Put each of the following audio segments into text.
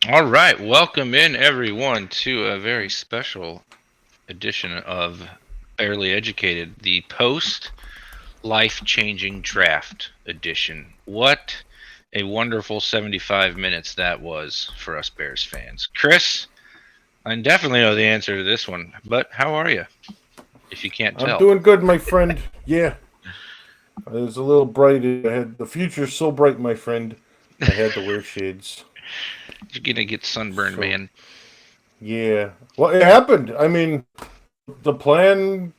All right, welcome in everyone to a very special edition of Barely Educated, the post life changing draft edition. What a wonderful 75 minutes that was for us Bears fans. Chris, I definitely know the answer to this one, but how are you? If you can't I'm tell, doing good, my friend. Yeah, it was a little bright. I had the future's so bright, my friend. I had to wear shades. you're gonna get sunburned, So man. yeah, well, it happened. I mean, the plan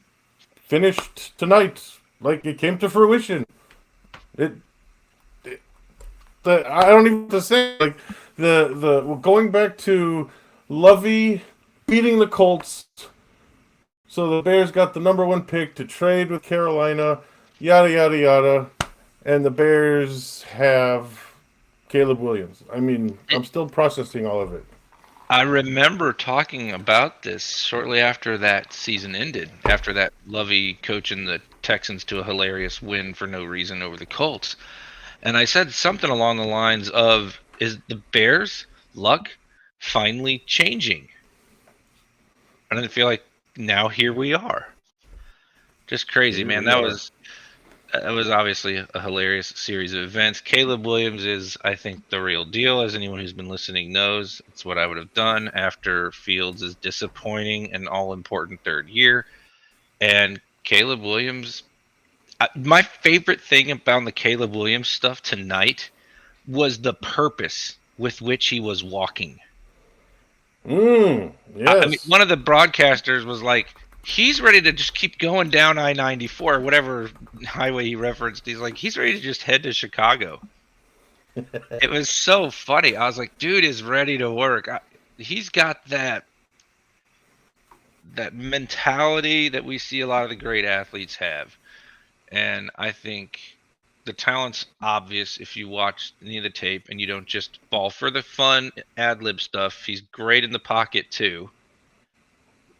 finished tonight. Like it came to fruition. It, I don't even have to say like the going back to Lovey beating the Colts. So the Bears got the number one pick to trade with Carolina. Yada yada yada. And the Bears have Caleb Williams. I mean, I'm still processing all of it. I remember talking about this shortly after that season ended, after that Lovey coaching the Texans to a hilarious win for no reason over the Colts. And I said something along the lines of, is the Bears' luck finally changing? And I feel like now here we are. Just crazy, Here man. we are. That was obviously a hilarious series of events. Caleb Williams is, I think, the real deal, as anyone who's been listening knows. It's what I would have done after Fields' disappointing and all important third year. And Caleb Williams, my favorite thing about the Caleb Williams stuff tonight was the purpose with which he was walking. I mean, Yes. one of the broadcasters was like, he's ready to just keep going down I-94, whatever highway he referenced. He's like, he's ready to just head to Chicago. It was so funny. I was like, dude is ready to work. He's got that mentality that we see a lot of the great athletes have. And I think the talent's obvious if you watch any of the tape and you don't just fall for the fun ad lib stuff. He's great in the pocket too.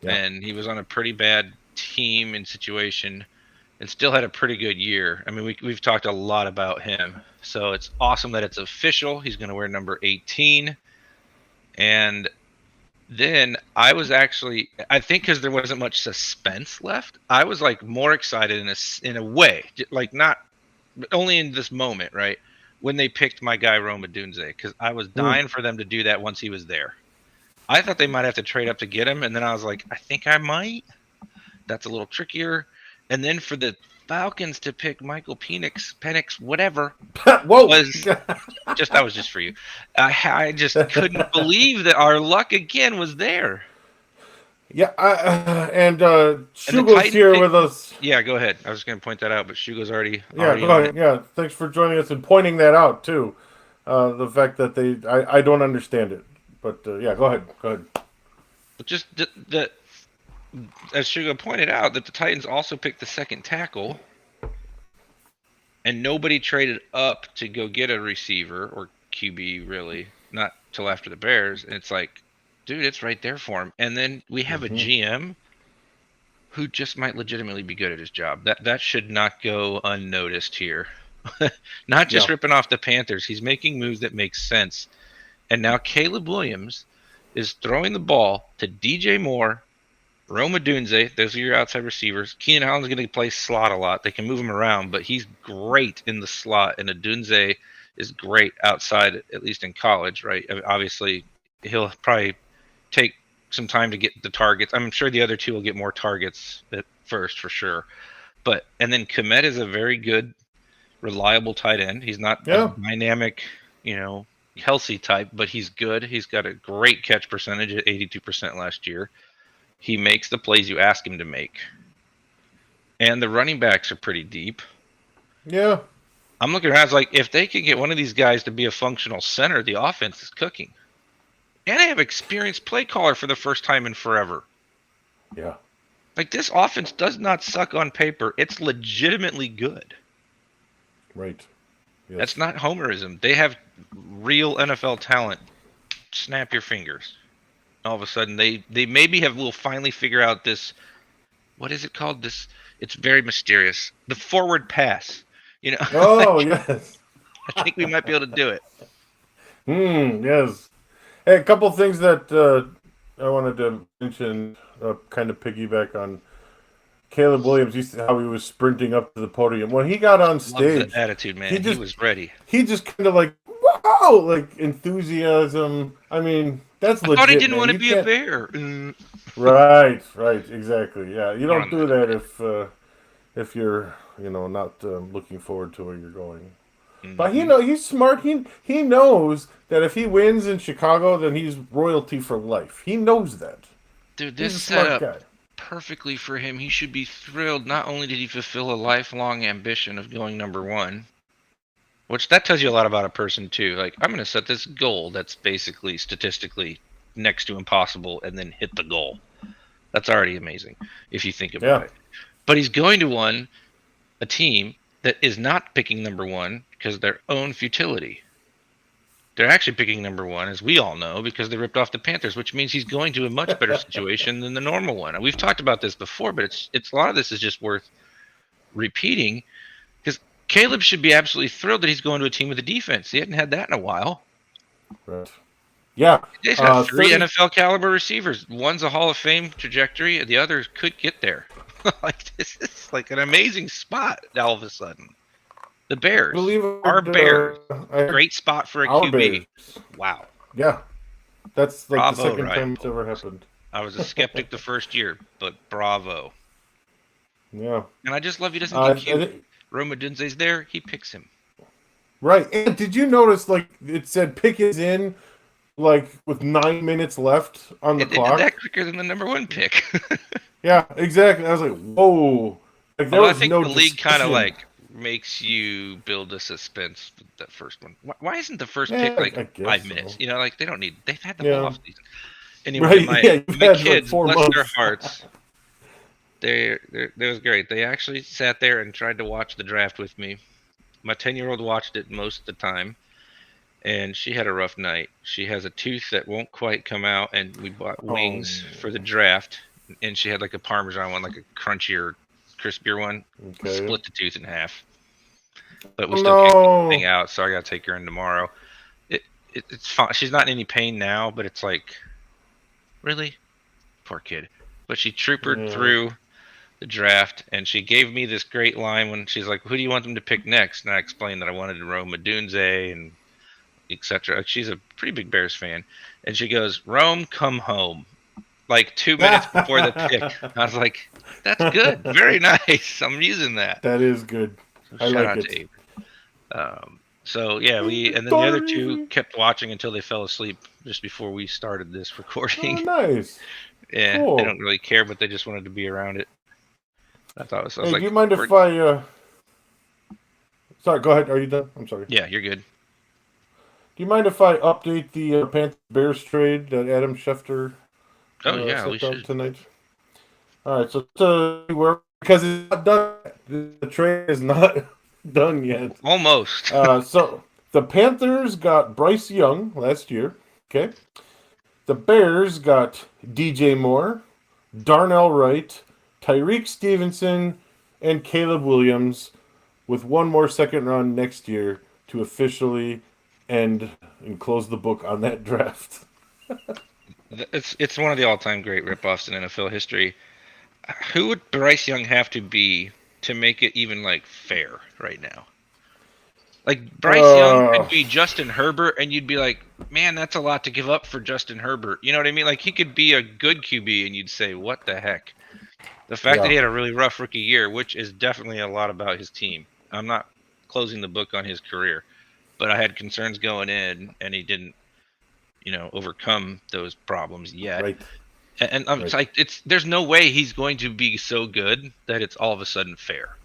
Yeah. And he was on a pretty bad team and situation and still had a pretty good year. I mean, we've talked a lot about him. So it's awesome that it's official. He's going to wear number 18. And then I was actually, I think because there wasn't much suspense left, I was like more excited in a way, like not only in this moment, right? When they picked my guy Rome Odunze, because I was Hmm. dying for them to do that once he was there. I thought they might have to trade up to get him, and then I was like, I think I might. That's a little trickier. And then for the Falcons to pick Michael Penix, whatever, Whoa. was just that was just for you. I just couldn't believe that our luck again was there. Yeah. And And the Shugo's Titans here picked. with us. Yeah, go ahead. I was going to point that out, but Shugo's Yeah. already Go on it. ahead. Yeah. Thanks for joining us and pointing that out too. The fact that I don't understand it, but yeah. Go ahead. Go ahead. But just the as Shugo pointed out, that the Titans also picked the second tackle, and nobody traded up to go get a receiver or QB really, not till after the Bears. And it's like, dude, it's right there for him. And then we have a Mm-hmm. GM who just might legitimately be good at his job. That should not go unnoticed here. Not just Yeah. ripping off the Panthers. He's making moves that make sense. And now Caleb Williams is throwing the ball to DJ Moore, Rome Odunze. Those are your outside receivers. Keenan Allen's going to play slot a lot. They can move him around, but he's great in the slot. And Odunze is great outside, at least in college, right? I mean, obviously, he'll probably take some time to get the targets. I'm sure the other two will get more targets at first for sure. But and then Komet is a very good, reliable tight end. He's not a Yeah. dynamic, Kelsey type, but he's good. He's got a great catch percentage at 82% last year. He makes the plays you ask him to make. And the running backs are pretty deep. Yeah. I'm looking around, it's like if they could get one of these guys to be a functional center, the offense is cooking. And I have experienced play caller for the first time in forever. Yeah. Like this offense does not suck on paper. It's legitimately good. Right. That's Yes. not homerism. They have real NFL talent. Snap your fingers. All of a sudden they maybe will finally figure out this, what is it called? This, it's very mysterious. The forward pass. You know, Oh like yes. I think we might be able to do it. Yes. Hey, a couple things that I wanted to mention, kind of piggyback on Caleb Williams. How he was sprinting up to the podium when he got on Love the stage. attitude, He man. He just was ready. he just kind of like wow, like enthusiasm. I mean, that's I thought he legit, didn't man. want to You be a can't. bear. Right, exactly. Yeah, you More don't on do that that later. if you're not looking forward to where you're going. But Hmm. he's smart. He knows that if he wins in Chicago, then he's royalty for life. He knows that. Dude, this He's a set smart up guy. perfectly for him. He should be thrilled. Not only did he fulfill a lifelong ambition of going number one, which that tells you a lot about a person too. Like, I'm going to set this goal that's basically statistically next to impossible and then hit the goal. That's already amazing if you think about Yeah, it. But he's going to one a team that is not picking number one because of their own futility. They're actually picking number one, as we all know, because they ripped off the Panthers, which means he's going to a much better situation than the normal one. And we've talked about this before, but it's a lot of this is just worth repeating because Caleb should be absolutely thrilled that he's going to a team with a defense. He hadn't had that in a while. right. Yeah, He's got three 30. NFL caliber receivers. One's a Hall of Fame trajectory, and the other could get there. Like, this is like an amazing spot all of a sudden. The I Bears, believe our Bears, I heard great spot for a our QB. Bears. Wow, Yeah, that's like the bravo, second Ryan time it's ever Poles. happened. I was a skeptic the first year, but bravo. Yeah, And I just love he doesn't get I cute. think Rome Odunze's there, he picks him. right. And did you notice like it said pick is in like with 9 minutes left on the And they did clock? that quicker than the number one pick. Yeah, exactly. I was like, whoa. Like there Although I was think no the league kind of discussion. like makes you build a suspense with that first one. Why isn't the first pick Yeah, like I guess 5 minutes? so. Like they don't need. They've had the whole Yeah. offseason. Anyway, Right. my Yeah, you've my had like kids, four bless their months. hearts, they was great. They actually sat there and tried to watch the draft with me. My 10-year-old watched it most of the time, and she had a rough night. She has a tooth that won't quite come out, and we bought Oh, wings for the draft, and she had like a Parmesan one, like a crunchier, crispier one. We okay. split the tooth in half, but we Oh still can't get the thing no. out, so I gotta take her in tomorrow. It, it's fine. She's not in any pain now, but it's like, really, poor kid. But she troopered Yeah. through the draft, and she gave me this great line when she's like, "Who do you want them to pick next?" And I explained that I wanted Rome Odunze and etc. She's a pretty big Bears fan, and she goes, "Rome, come home." Like 2 minutes before the pick, I was like, "That's good, very nice. I'm using that." That is good. So I shout like out to it. Avery. So yeah, we and then the other two Sorry. kept watching until they fell asleep just before we started this recording. Oh, nice. Yeah, they Cool. don't really care, but they just wanted to be around it. I was Hey, do like, you mind if I? Sorry, go ahead. Are you done? I'm sorry. yeah, you're good. Do you mind if I update the Panthers Bears trade that Adam Schefter Oh yeah, we sent out should. tonight? All right, so where because it's not done. The trade is not done yet. Almost. So the Panthers got Bryce Young last year. Okay, the Bears got DJ Moore, Darnell Wright, Tyreek Stevenson, and Caleb Williams, with one more second round next year to officially end and close the book on that draft. It's one of the all-time great rip-offs in NFL history. Who would Bryce Young have to be to make it even like fair right now? Like Bryce Young could Uh, be Justin Herbert, and you'd be like, man, that's a lot to give up for Justin Herbert. You know what I mean? Like he could be a good QB, and you'd say, what the heck? The fact that yeah, he had a really rough rookie year, which is definitely a lot about his team. I'm not closing the book on his career, but I had concerns going in, and he didn't, overcome those problems yet. right, And I'm right. like, there's no way he's going to be so good that it's all of a sudden fair.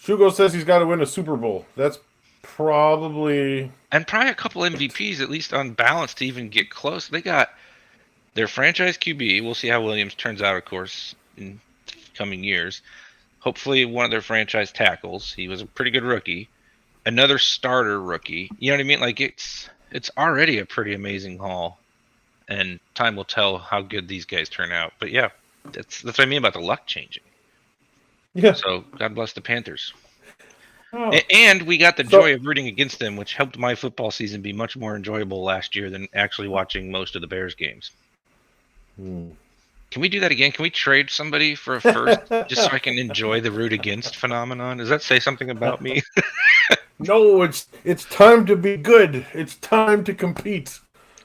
Shugo says he's got to win a Super Bowl. That's probably And probably a couple MVPs, at least on balance, to even get close. They got their franchise QB. We'll see how Williams turns out, of course, in coming years. Hopefully, one of their franchise tackles. He was a pretty good rookie. Another starter rookie. You know what I mean? Like it's already a pretty amazing haul, and time will tell how good these guys turn out. But yeah, that's what I mean about the luck changing. yeah. So God bless the Panthers. Oh, And we got the joy so of rooting against them, which helped my football season be much more enjoyable last year than actually watching most of the Bears games. hmm. Can we do that again? Can we trade somebody for a first just so I can enjoy the root against phenomenon? Does that say something about me? No, it's time to be good. It's time to compete.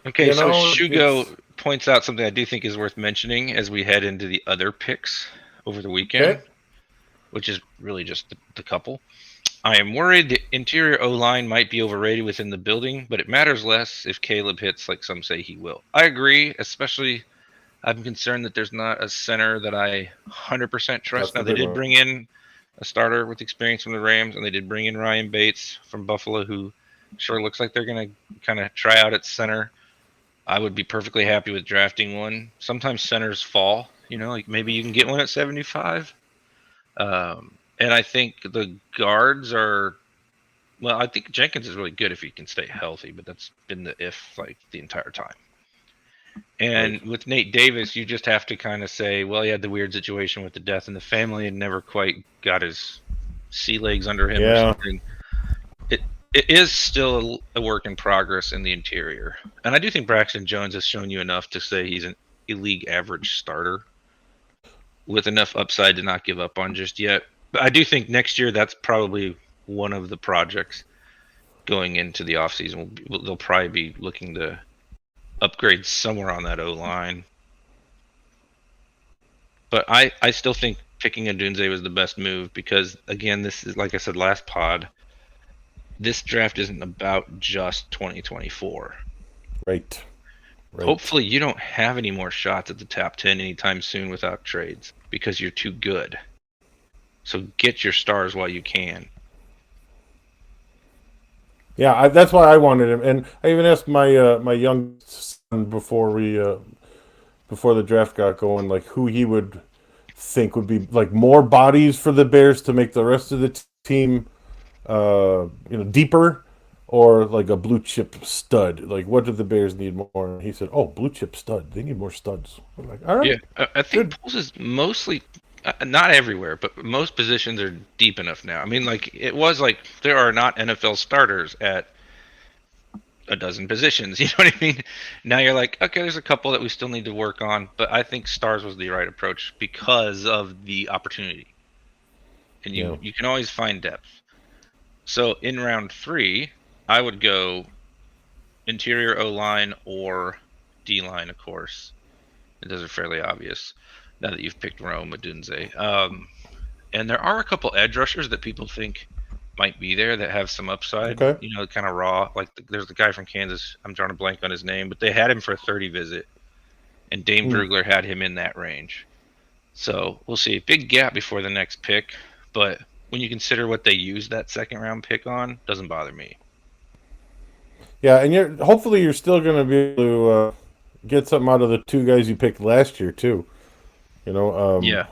Okay, You so know, it's Shugo points out something I do think is worth mentioning as we head into the other picks over the weekend, okay. which is really just the couple. I am worried the interior O line might be overrated within the building, but it matters less if Caleb hits like some say he will. I agree, especially I'm concerned that there's not a center that I 100% That's trust. Now, the they big did one. bring in a starter with experience from the Rams, and they did bring in Ryan Bates from Buffalo, who sure looks like they're going to kind of try out at center. I would be perfectly happy with drafting one. Sometimes centers fall, like maybe you can get one at 75. And I think the guards are, well, I think Jenkins is really good if he can stay healthy, but that's been the if like the entire time. Right. And with Nate Davis, you just have to kind of say, well, he had the weird situation with the death in the family and never quite got his sea legs under him or Yeah. something. It it is still a work in progress in the interior, and I do think Braxton Jones has shown you enough to say he's a league average starter with enough upside to not give up on just yet. But I do think next year that's probably one of the projects going into the offseason. They'll probably be looking to upgrade somewhere on that O line. But I still think picking Odunze was the best move because again, this is like I said last pod. This draft isn't about just 2024. Right. Right. Hopefully, you don't have any more shots at the top 10 anytime soon without trades because you're too good. So get your stars while you can. Yeah, that's why I wanted him, and I even asked my young son before the draft got going, like who he would think would be like more bodies for the Bears to make the rest of the team, deeper, or like a blue chip stud. Like, what do the Bears need more? And he said, "Oh, blue chip stud. They need more studs." I'm like, all Yeah, right, I think good. pools is mostly not everywhere, but most positions are deep enough now. I mean, like it was like there are not NFL starters at a dozen positions. You know what I mean? Now you're like, okay, there's a couple that we still need to work on, but I think stars was the right approach because of the opportunity, and Yeah. you can always find depth. So in round 3, I would go interior O line or D line, of course. Those are fairly obvious now that you've picked Rome Odunze. And there are a couple edge rushers that people think might be there that have some upside. Okay. Kind of raw. Like there's the guy from Kansas. I'm drawing a blank on his name, but they had him for a 30 visit, and Dame Hmm. Brugler had him in that range. So we'll see. Big gap before the next pick, but when you consider what they used that second round pick on, doesn't bother me. Yeah, and hopefully you're still going to be able to get something out of the two guys you picked last year too. You know, Yeah,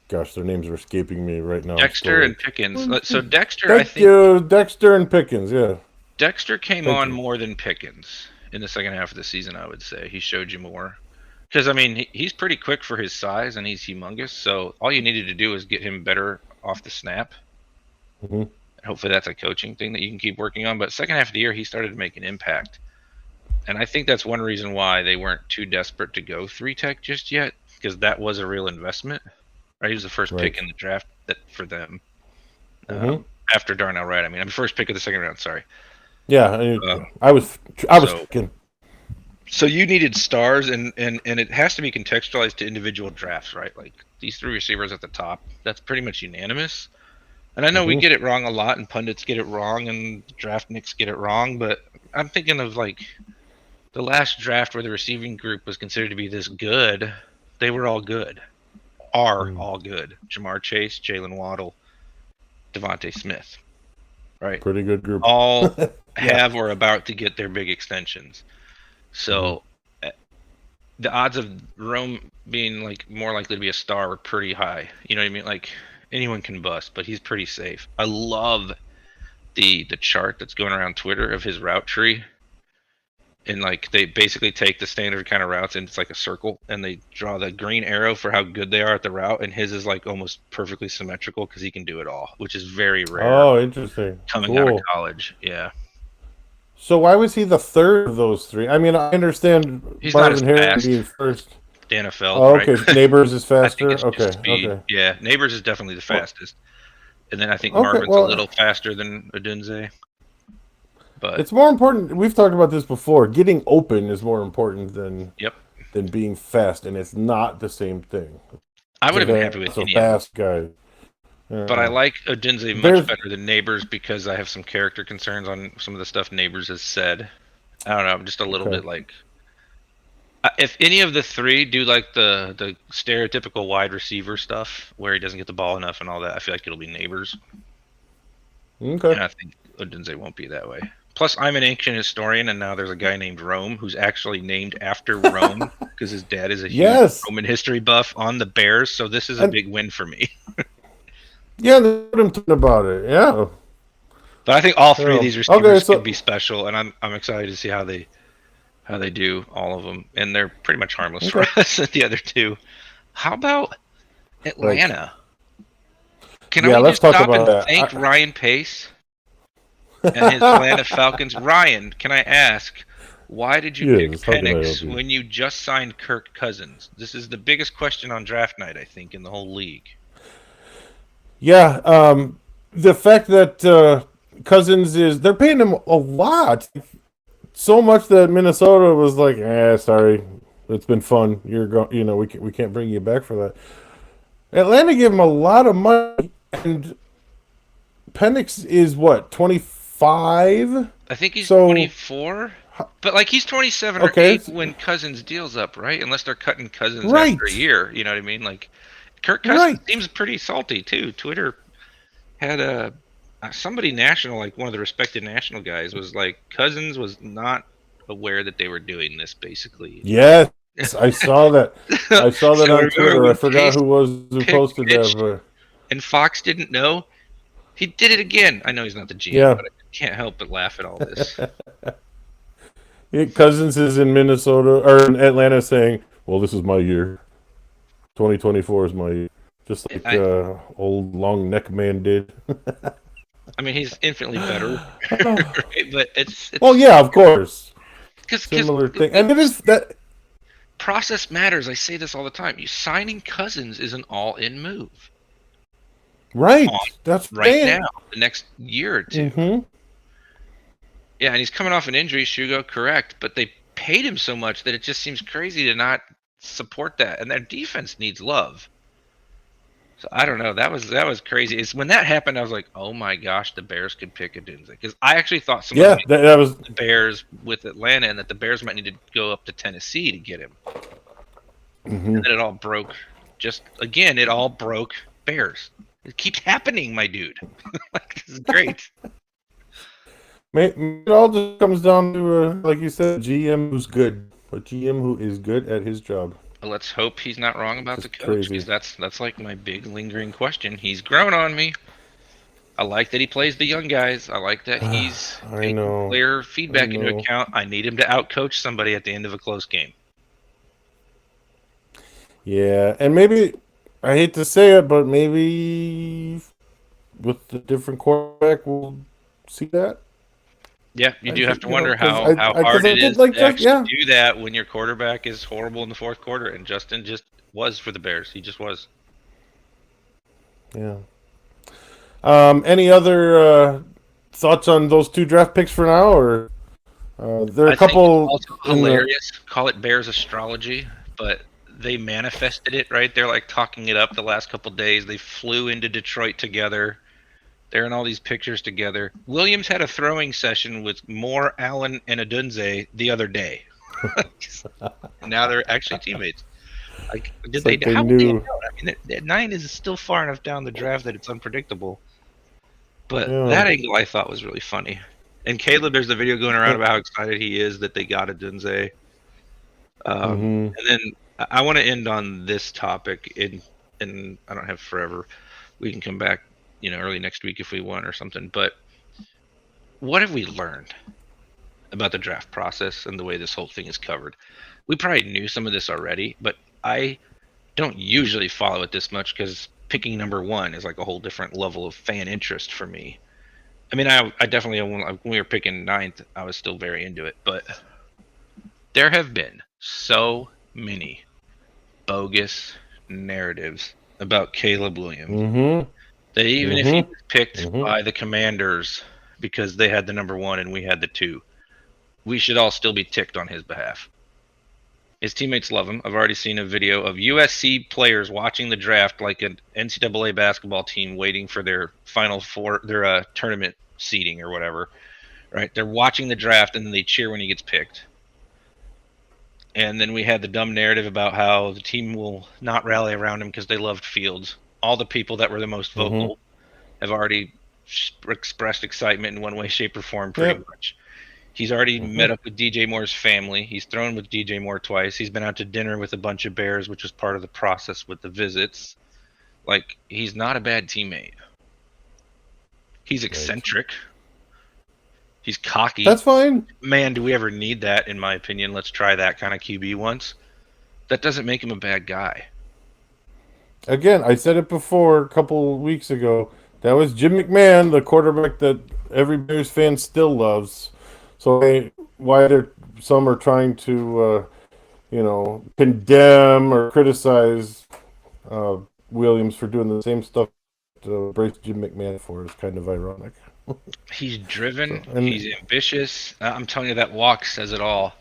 gosh, their names are escaping me right now. I'm still Dexter and like, Pickens. So Dexter, I thank think you, Dexter and Pickens. Yeah, Dexter came thank on you. more than Pickens in the second half of the season. I would say he showed you more because I mean he's pretty quick for his size and he's humongous. So all you needed to do is get him better off the snap. Hmm. Hopefully that's a coaching thing that you can keep working on. But second half of the year he started to make an impact, and I think that's one reason why they weren't too desperate to go 3 tech just yet because that was a real investment. Right, he was the first pick Right. in the draft that for them Hmm. after Darnell Wright. I mean, I'm first pick of the second round. Sorry. Yeah, Um, I was so thinking. So you needed stars, and it has to be contextualized to individual drafts, right? Like these 3 receivers at the top, that's pretty much unanimous. And I know we Hmm. get it wrong a lot, and pundits get it wrong, and draft nicks get it wrong. But I'm thinking of like the last draft where the receiving group was considered to be this good. They were all good, are Mm, all good. Jamar Chase, Jalen Waddle, Devontae Smith, right? pretty good group. All Yeah. have or about to get their big extensions. Hmm. So the odds of Rome being like more likely to be a star were pretty high. You know what I mean? Like anyone can bust, but he's pretty safe. I love the chart that's going around Twitter of his route tree, and like they basically take the standard kind of routes and it's like a circle, and they draw the green arrow for how good they are at the route, and his is like almost perfectly symmetrical because he can do it all, which is very rare Oh, interesting. coming out of Cool. college. Yeah, So why was he the third of those three? I mean, I understand he's not as Marvin Harrison fast. being first. Dana Feld, Oh, right? okay. Neighbors is I think faster. it's just Okay, speed. okay. Yeah, Neighbors is definitely the Well, fastest, and then I think okay. Marvin's a Well, little faster than Odunze, but it's more important. We've talked about this before. Getting open is more important yep. than being fast, and it's not the same thing. I would have been happy with That's a any of them. fast guy. But I Yeah. like Odunze much Bears. better than Neighbors because I have some character concerns on some of the stuff Neighbors has said. I don't know. I'm just a little Okay. bit like, if any of the three do like the stereotypical wide receiver stuff where he doesn't get the ball enough and all that, I feel like it'll be Neighbors, Okay. and I think Odunze won't be that way. Plus, I'm an ancient historian, and now there's a guy named Rome who's actually named after Rome because his dad is a huge Yes. Roman history buff on the Bears. So this is a And big win for me. yeah, that's what I'm talking about it. Yeah. But I think all three of Yeah. these Okay. receivers could be So special, and I'm excited to see how they do all of them, and they're pretty much harmless for okay. us. The other two. How about Like Atlanta? Can yeah, we let's just talk stop about and that. thank Ryan Pace and his Atlanta Falcons? Ryan, can I ask, why did you pick Yes. How can I help Penix you? when you just signed Kirk Cousins? This is the biggest question on draft night, I think, in the whole league. Yeah. The fact that Cousins is they're paying him a lot, so much that Minnesota was like, sorry, it's been fun. You're going. You know, we can't bring you back for that. Atlanta gave him a lot of money, and Penix is what 25. I think he's So 24, but like he's 27 or okay, 8 when Cousins deals up, right? Unless they're cutting Cousins after a right, year, you know what I mean? Like Kirk Cousins right. seems pretty salty too. Twitter had a somebody national, like one of the respected national guys, was like Cousins was not aware that they were doing this, basically. Yes, I saw that. I saw that So on remember Twitter. I when forgot Pace who was who picked posted that, Mitch but and Fox didn't know? He did it again. I know he's not the GM, yeah, but I can't help but laugh at all this. Cousins is in Minnesota or in Atlanta saying, "Well, this is my year. 2024 is my year." Just like I, old long neck man did. I mean, he's infinitely better, right? But Well, it's yeah, of course, because similar thing, and it is that process matters. I say this all the time. You signing Cousins is an all-in move on right. That's right saying. now, the next year or two. Mm-hmm. Yeah, and he's coming off an injury, Shugo, correct, but they paid him so much that it just seems crazy to not support that. And their defense needs love. So I don't know. That was crazy. It's when that happened, I was like, oh my gosh, the Bears could pick Odunze because I actually thought someone Yeah, might that was. the Bears with Atlanta, and that the Bears might need to go up to Tennessee to get him. Mm-hmm. And then it all broke. Just again, it all broke Bears. It keeps happening, my dude. Like, this is great. It all just comes down to, like you said, GM who's good, a GM who is good at his job. Let's hope he's not wrong It's about the just coach, crazy. because that's like my big lingering question. He's grown on me. I like that he plays the young guys. I like that he's I taking know. player I feedback into know. account. I need him to outcoach somebody at the end of a close game. Yeah, and maybe I hate to say it, but maybe with the different quarterback, we'll see that. Yeah, you I do have think to wonder because how because hard I it did is like to just actually yeah, do that when your quarterback is horrible in the fourth quarter, and Justin just was for the Bears. He just was. yeah. Any other thoughts on those two draft picks for now, or there are a I think it's couple also in the hilarious. Call it Bears astrology, but they manifested it, right? They're like talking it up the last couple days. They flew into Detroit together. They're in all these pictures together. Williams had a throwing session with Moore, Allen, and Odunze the other day. Now they're actually teammates. Like, did it's they? like they How would they have knew. known? I mean, that 9 is still far enough down the draft that it's unpredictable. But Yeah. that angle I thought was really funny. And Caleb, there's the video going around about how excited he is that they got Odunze. Mm-hmm. And then I want to end on this topic, and I don't have forever. We can come back, early next week if we want or something. But what have we learned? about the draft process and the way this whole thing is covered. We probably knew some of this already, but I don't usually follow it this much because picking number one is like a whole different level of fan interest for me. I mean, I definitely when we were picking ninth, I was still very into it, but there have been so many bogus narratives about Caleb Williams Mm-hmm. that even if he Mm-hmm. was picked Mm-hmm. by the Commanders because they had the number one and we had the two, we should all still be ticked on his behalf. His teammates love him. I've already seen a video of USC players watching the draft like an NCAA basketball team waiting for their final four, their tournament seeding or whatever. Right? They're watching the draft and then they cheer when he gets picked. And then we had the dumb narrative about how the team will not rally around him because they loved Fields. All the people that were the most Mm-hmm. vocal have already expressed excitement in one way, shape, or form, pretty Yep. much. He's already Mm-hmm. met up with DJ Moore's family. He's thrown with DJ Moore twice. He's been out to dinner with a bunch of Bears, which was part of the process with the visits. Like, he's not a bad teammate. He's Right. eccentric. He's cocky. That's fine. Man, do we ever need that, in my opinion? Let's try that kind of QB once. That doesn't make him a bad guy. Again, I said it before a couple weeks ago. That was Jim McMahon, the quarterback that every Bears fan still loves. So why some are trying to, condemn or criticize uh, Williams for doing the same stuff to brace Jim McMahon for is kind of ironic. He's So driven. and He's ambitious. I'm telling you, that walk says it all.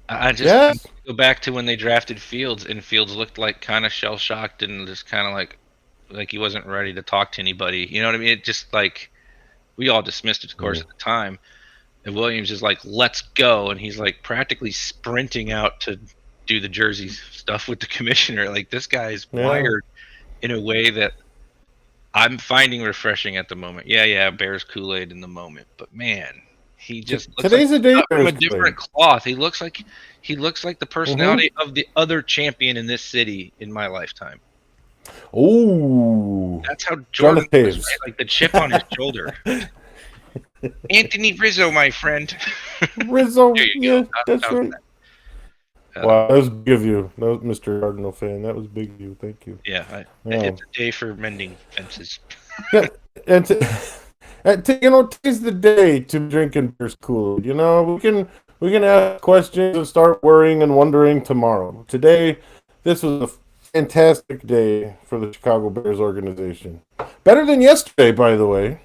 I yes, go back to when they drafted Fields, and Fields looked like kind of shell shocked and just kind of like he wasn't ready to talk to anybody. You know what I mean? It just like we all dismissed it, of course, mm, at the time. And Williams is like, "Let's go," and he's like practically sprinting out to do the jerseys stuff with the commissioner. Like this guy is yeah. wired in a way that I'm finding refreshing at the moment. Yeah, yeah, Bears Kool-Aid in the moment, but man, he just looks like Today's a he's day cut from Bears a Kool-Aid. different cloth. He looks like the Mm-hmm. personality of the other champion in this city in my lifetime. Ooh, That's how Jonathan Jordan was, right? Taves. Like the chip on his shoulder. Anthony Rizzo, my friend. There Rizzo, you go. yeah, that's How's right. that? Wow, that was big of you. That was Mr. Cardinal fan. That was big of you. Thank you. Yeah, Yeah, it's a day for mending fences. yeah, and today's the day to be drinking Beers Kool-Aid. We can ask questions and start worrying and wondering tomorrow. Today, this was a fantastic day for the Chicago Bears organization. Better than yesterday, by the way.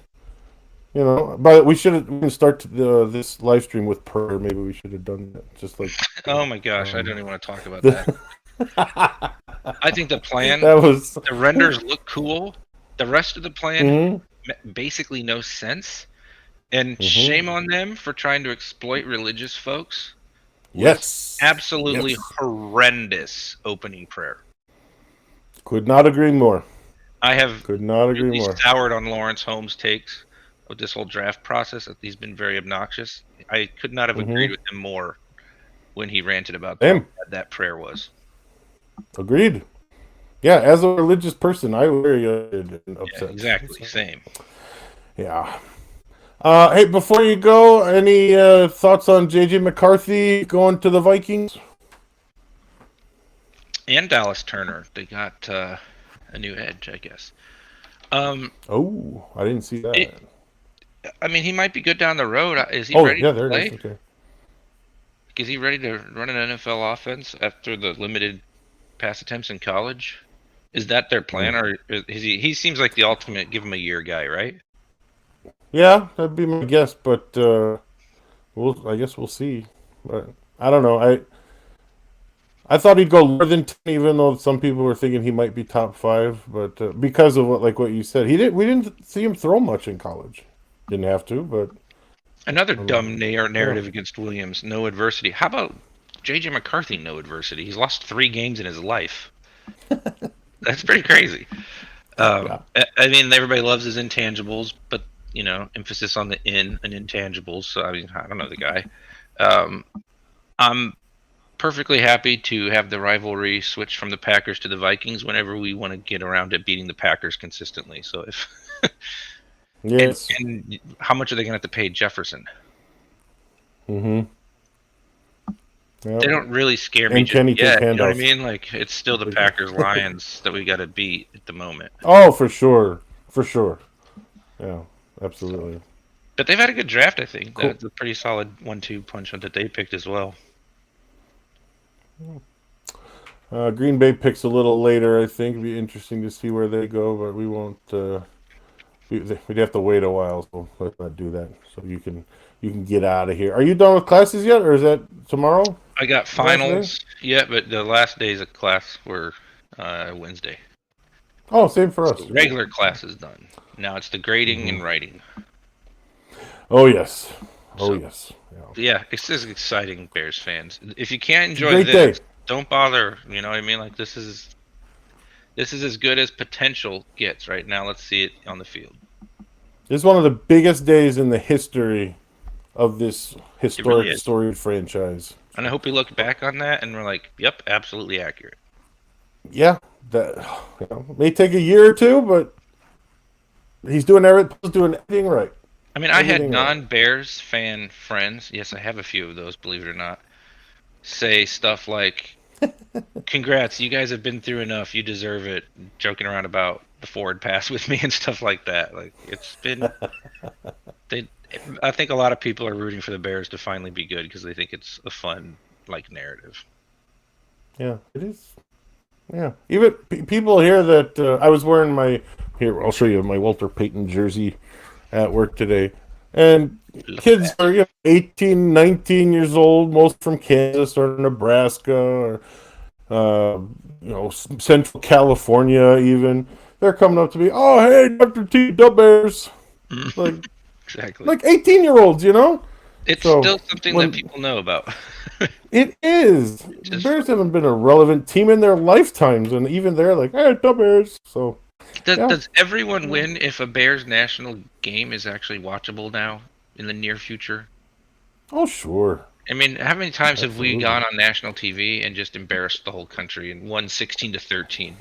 But we can start this live stream with prayer. Maybe we should have done that. Just like Oh my gosh, I um, don't even want to talk about that. the I think the plan, that was. the renders look cool. The rest of the plan Hmm. basically no sense. And Hmm. shame on them for trying to exploit religious folks with Yes. absolutely Yes. horrendous opening prayer. Could not agree more. I have Could not agree really more. soured on Lawrence Holmes' takes of this whole draft process. He's been very obnoxious. I could not have agreed Hmm. with him more when he ranted about how Same. bad that prayer was. Agreed. Yeah, as a religious person, I was very Yeah, upset. exactly. So, Same. yeah. Hey, before you go, any thoughts on JJ McCarthy going to the Vikings? And Dallas Turner. They got a new edge, I guess. Um, Oh, I didn't see it, that. I mean, he might be good down the road. Is he Oh, ready yeah, to there it is. play? Okay. Is he ready to run an NFL offense after the limited pass attempts in college? Is that their plan, Mm. or is he? He seems like the ultimate give him a year guy, right? Yeah, that'd be my guess, but I guess we'll see. But I don't know. I thought he'd go lower than 10, even though some people were thinking he might be top five. But because of what you said, we didn't see him throw much in college. Didn't have to, but Another um, dumb yeah, narrative against Williams. No adversity. How about JJ McCarthy? No adversity. He's lost 3 games in his life. That's pretty crazy. yeah, I mean, everybody loves his intangibles, but emphasis on the in and intangibles. So I mean, I don't know the guy. Um, I'm perfectly happy to have the rivalry switch from the Packers to the Vikings whenever we want to get around to beating the Packers consistently. So if yes, and how much are they going to have to pay Jefferson? Mm-hmm. Yep. They don't really scare me And just can he take yet. You know what I handoffs? mean? Like it's still the Packers Lions that we got to beat at the moment. Oh, for sure. For sure. Yeah, So, absolutely. but they've had a good draft. I think Cool. that's a pretty solid 1-2 punch that they picked as well. Green Bay picks a little later, I think. It'd be interesting to see where they go, but we won't. We'd have to wait a while, so let's not do that. So you can get out of here. Are you done with classes yet, or is that tomorrow? I got Last day? finals yet, but the last days of class were Wednesday. Oh, same for So us. regular class is done. Now it's the grading Mm-hmm. and writing. Oh yes. Oh So yes. Yeah. yeah, it's just exciting, Bears fans. If you can't It's a enjoy great day. this, don't bother. You know what I mean? Like this is as good as potential gets right now. Let's see it on the field. This is one of the biggest days in the history of this It really historic, is. storied franchise. And I hope we look back on that and we're like, yep, absolutely accurate. Yeah, that may take a year or two, but he's doing everything right. I mean, I had Everything right. non-Bears fan friends. Yes, I have a few of those, believe it or not. Say stuff like, "Congrats, you guys have been through enough. You deserve it." Joking around about the forward pass with me and stuff like that. Like it's been they. I think a lot of people are rooting for the Bears to finally be good because they think it's a fun like narrative. Yeah, it is. Yeah, even people here that I was wearing my here. I'll show you my Walter Payton jersey at work today, and Look at kids that. are 18, 19 years old, most from Kansas or Nebraska or uh, Central California. Even they're coming up to me. Oh, hey, Dr. T, the Bears, like Exactly. like 18-year-olds, It's So still something that when people know about. it is, the Just Bears haven't been a relevant team in their lifetimes, and even they're like, hey, the Bears. So yeah. does everyone win if a Bears national game is actually watchable now in the near future? Oh, sure. I mean, how many times have we Absolutely. gone on national TV and just embarrassed the whole country and won 16-13?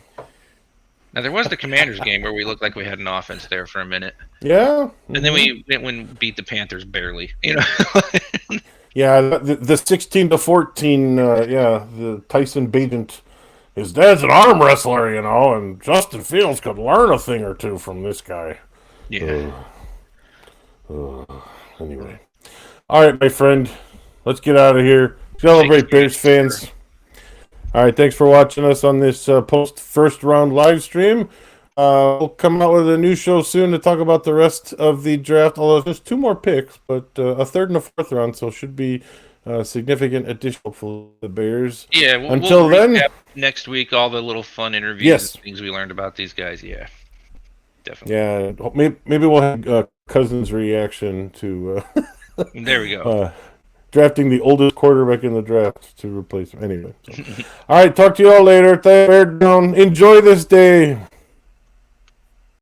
Now there was the Commanders game where we looked like we had an offense there for a minute, Yeah. and then Hmm. we went and beat the Panthers barely. You know, Yeah, the 16-14, yeah, the Tyson Bagent, his dad's an arm wrestler, and Justin Fields could learn a thing or two from this guy. yeah. Uh, anyway. All right, my friend. Let's get out of here. Thanks Celebrate, again. Bears fans. All right, thanks for watching us on this post first round live stream. We'll come out with a new show soon to talk about the rest of the draft. Although there's two more picks, but a third and a fourth round, so should be significant additional for the Bears. Yeah, we'll Until then, recap next week all the little fun interviews and yes, things we learned about these guys. Yeah, definitely. yeah, maybe we'll have Cousins' reaction to There we go. drafting the oldest quarterback in the draft to replace him. Anyway, so. All right, talk to you all later. Bear down. Enjoy this day.